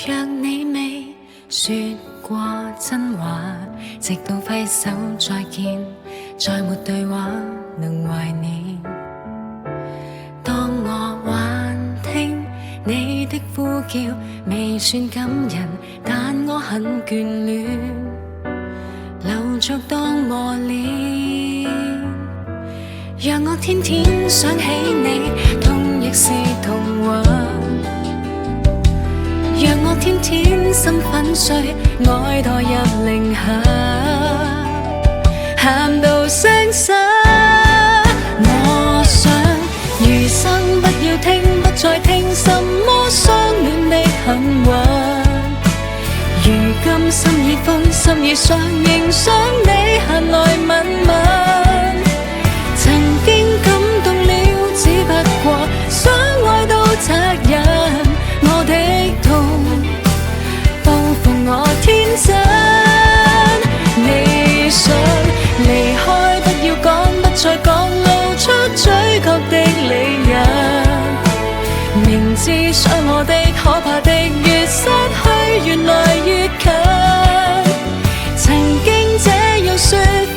若你未說過真話，直到揮手再見，再沒對話能懷念。當我還聽你的呼叫，未算感人，但我很眷戀，留着當磨練。讓我天天想起你，痛亦是童話。讓我天天心粉碎，愛墮入零下，喊到聲沙。我想餘生不要聽，不再聽什麼相戀的狠話。如今心已封，心已傷，仍想你閒來吻吻。曾經感動了，只不過想愛到責任。我的痛報復我天真。你想離開，不要講，不再講，露出嘴角的理由。明知傷我的可怕的，越失去越來越近。曾經這樣說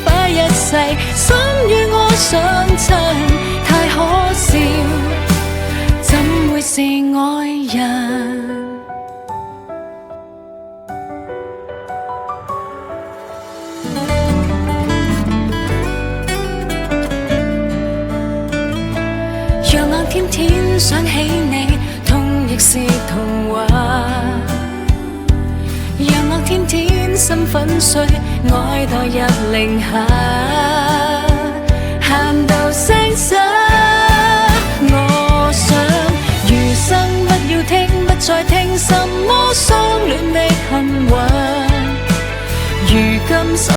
快一世，心與我相襯，太可笑，怎會是愛人？讓我天天想起你，痛亦是童話。讓我天天心粉碎，愛墮入零下，喊到聲沙。我想餘生不要聽，不再聽什麼相戀的恨話。如今